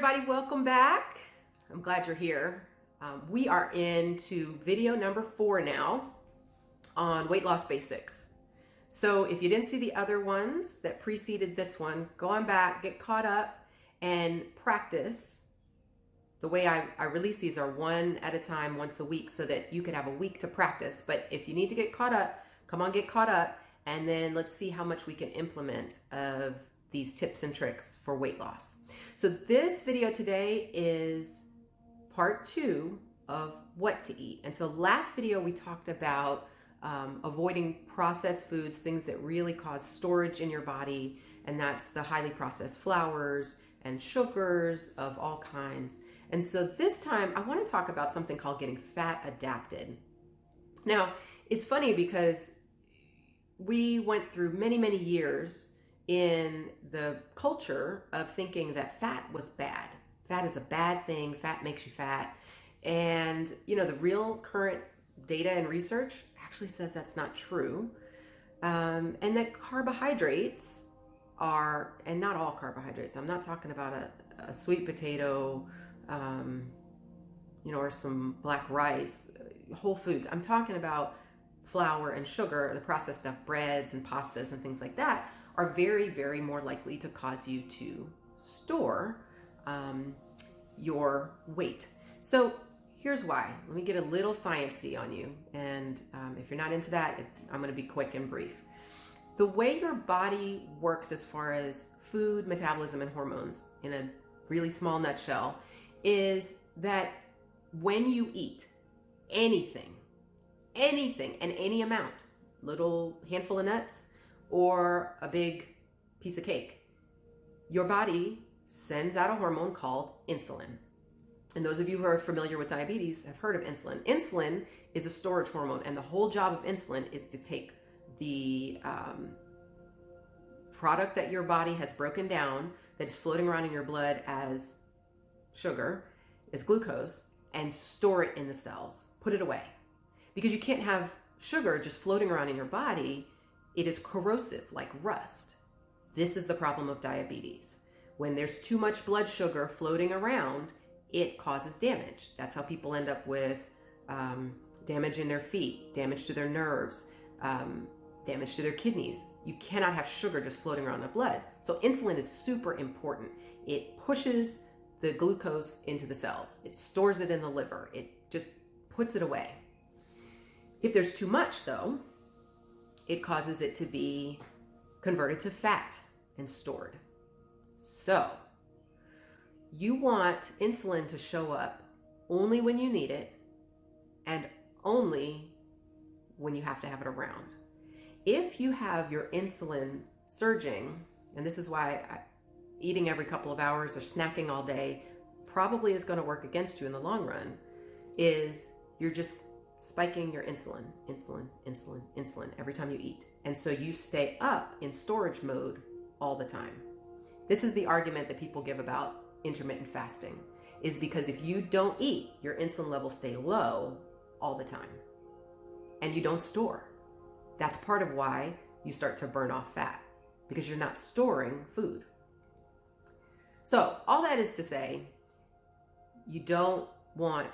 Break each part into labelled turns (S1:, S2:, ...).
S1: everybody, welcome back. I'm glad you're here. We are into video number 4 now on weight loss basics. So if you didn't see the other ones that preceded this one, go on back, get caught up, and practice. The way I release these are one at a time, once a week, so that you could have a week to practice. But if you need to get caught up, come on, get caught up, and then let's see how much we can implement of these tips and tricks for weight loss. So this video today is part 2 of what to eat. And so last video we talked about avoiding processed foods, things that really cause storage in your body, and that's the highly processed flours and sugars of all kinds. And so this time I want to talk about something called getting fat adapted. Now, it's funny because we went through many years in the culture of thinking that fat was bad. Fat is a bad thing. Fat makes you fat. And, you know, the real current data and research actually says that's not true. And that carbohydrates are, and not all carbohydrates, I'm not talking about a sweet potato, or some black rice, whole foods. I'm talking about flour and sugar, the processed stuff, breads and pastas and things like that, are very more likely to cause you to store your weight. So here's why. Let me get a little sciencey on you. And if you're not into that, I'm going to be quick and brief. The way your body works as far as food, metabolism, and hormones, in a really small nutshell, is that when you eat anything, and any amount, little handful of nuts or a big piece of cake, your body sends out a hormone called insulin. And those of you who are familiar with diabetes have heard of insulin. Insulin is a storage hormone, and the whole job of insulin is to take the product that your body has broken down, that is floating around in your blood as sugar, as glucose, and store it in the cells, put it away. Because you can't have sugar just floating around in your body. It is corrosive, like rust. This is the problem of diabetes. When there's too much blood sugar floating around, it causes damage. That's how people end up with damage in their feet, damage to their nerves, damage to their kidneys. You cannot have sugar just floating around the blood. So insulin is super important. It pushes the glucose into the cells. It stores it in the liver. It just puts it away. If there's too much, though, it causes it to be converted to fat and stored. So you want insulin to show up only when you need it and only when you have to have it around. If you have your insulin surging, and this is why eating every couple of hours or snacking all day probably is going to work against you in the long run, is you're just spiking your insulin every time you eat. And so you stay up in storage mode all the time. This is the argument that people give about intermittent fasting, is because if you don't eat, your insulin levels stay low all the time and you don't store. That's part of why you start to burn off fat, because you're not storing food. So all that is to say, you don't want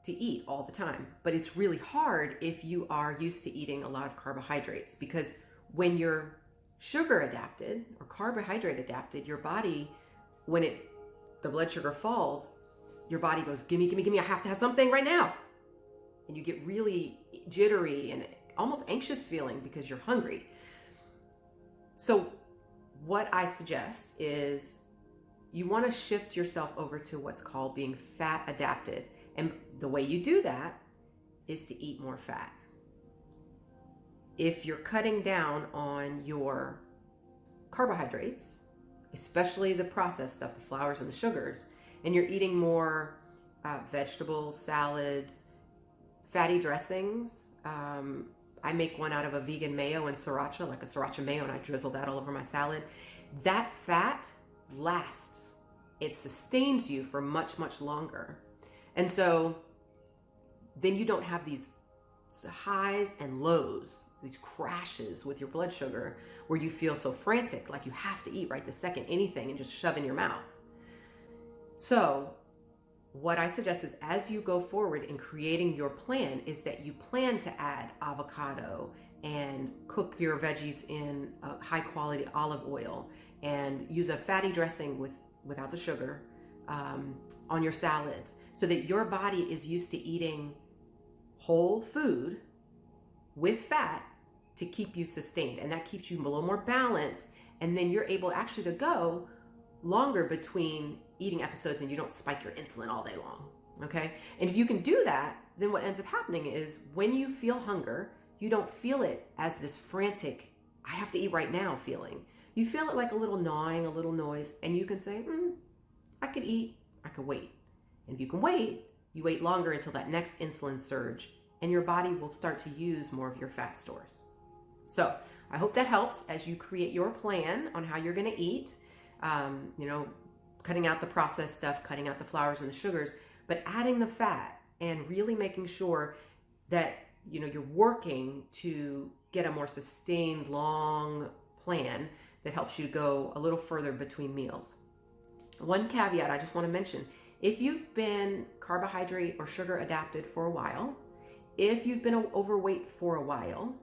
S1: to eat all the time, but it's really hard if you are used to eating a lot of carbohydrates, because when you're sugar adapted or carbohydrate adapted, your body, when the blood sugar falls, your body goes, gimme, I have to have something right now. And you get really jittery and almost anxious feeling because you're hungry. So what I suggest is you want to shift yourself over to what's called being fat adapted. And the way you do that is to eat more fat. If you're cutting down on your carbohydrates, especially the processed stuff, the flours and the sugars, and you're eating more vegetables, salads, fatty dressings. I make one out of a vegan mayo and sriracha, like a sriracha mayo, and I drizzle that all over my salad. That fat lasts. It sustains you for much longer. And so then you don't have these highs and lows, these crashes with your blood sugar where you feel so frantic, like you have to eat right this second, anything, and just shove in your mouth. So what I suggest is, as you go forward in creating your plan, is that you plan to add avocado and cook your veggies in high quality olive oil and use a fatty dressing without the sugar on your salads, so that your body is used to eating whole food with fat to keep you sustained, and that keeps you a little more balanced, and then you're able actually to go longer between eating episodes and you don't spike your insulin all day long. Okay, and if you can do that, then what ends up happening is when you feel hunger, you don't feel it as this frantic, I have to eat right now feeling. You feel it like a little gnawing, a little noise, and you can say, I could eat, I could wait. And if you can wait, you wait longer until that next insulin surge, and your body will start to use more of your fat stores. So I hope that helps as you create your plan on how you're going to eat. Cutting out the processed stuff, cutting out the flours and the sugars, but adding the fat and really making sure that you're working to get a more sustained, long plan that helps you go a little further between meals. One caveat I just want to mention: if you've been carbohydrate or sugar adapted for a while, if you've been overweight for a while,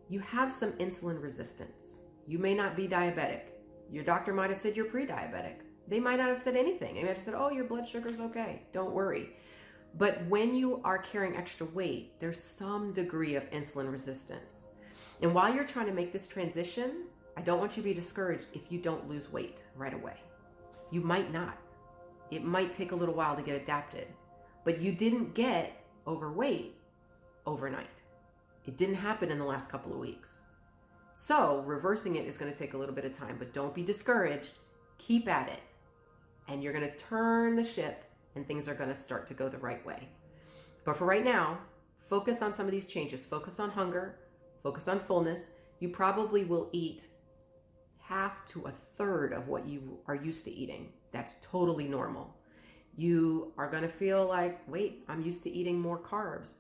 S1: you have some insulin resistance. You may not be diabetic. Your doctor might have said you're pre-diabetic. They might not have said anything. They might have said, oh, your blood sugar's okay, don't worry. But when you are carrying extra weight, there's some degree of insulin resistance. And while you're trying to make this transition, I don't want you to be discouraged if you don't lose weight right away. You might not. It might take a little while to get adapted, but you didn't get overweight overnight. It didn't happen in the last couple of weeks. So reversing it is going to take a little bit of time, but don't be discouraged. Keep at it, and you're going to turn the ship, and things are going to start to go the right way. But for right now, focus on some of these changes. Focus on hunger, focus on fullness. You probably will eat half to a third of what you are used to eating. That's totally normal. You are going to feel like, wait, I'm used to eating more carbs.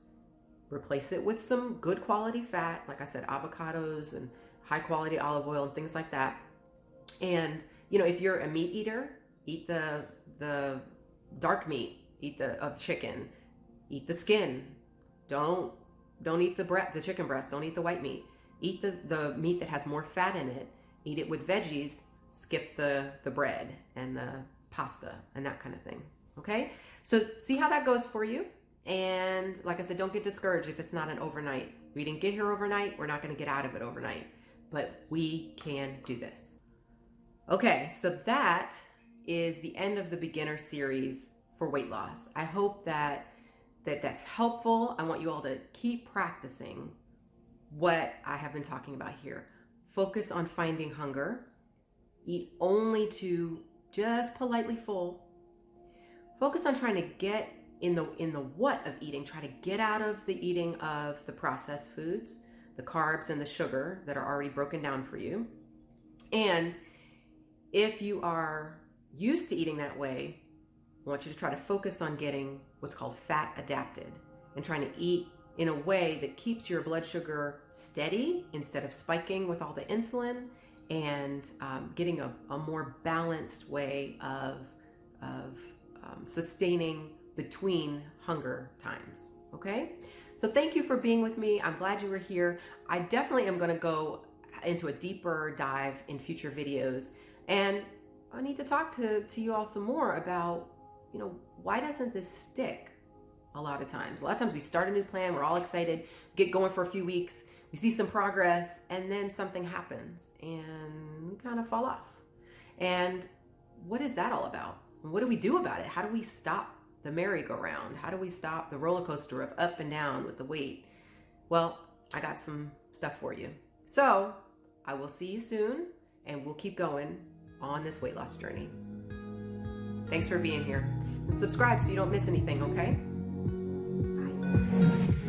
S1: Replace it with some good quality fat, like I said, avocados and high quality olive oil and things like that. And if you're a meat eater, eat the dark meat, eat of chicken, eat the skin. Don't eat the chicken breast. Don't eat the white meat. Eat the meat that has more fat in it. Eat it with veggies. Skip the bread and the pasta and that kind of thing. Okay, so see how that goes for you. And like I said, don't get discouraged if it's not an overnight. We didn't get here overnight. We're not going to get out of it overnight, but we can do this. Okay, so that is the end of the beginner series for weight loss. I hope that's helpful. I want you all to keep practicing what I have been talking about here. Focus on finding hunger. Eat only to just politely full. Focus on trying to get in the what of eating. Try to get out of the eating of the processed foods, the carbs and the sugar that are already broken down for you. And if you are used to eating that way, I want you to try to focus on getting what's called fat adapted and trying to eat in a way that keeps your blood sugar steady instead of spiking with all the insulin, and getting a more balanced way of sustaining between hunger times. Okay, so thank you for being with me. I'm glad you were here. I definitely am going to go into a deeper dive in future videos, and I need to talk to you all some more about, why doesn't this stick a lot of times? A lot of times we start a new plan, we're all excited, get going for a few weeks, we see some progress, and then something happens and we kind of fall off. And what is that all about? What do we do about it? How do we stop the merry-go-round? How do we stop the roller coaster of up and down with the weight? Well, I got some stuff for you. So I will see you soon, and we'll keep going on this weight loss journey. Thanks for being here. And subscribe so you don't miss anything, okay? Bye.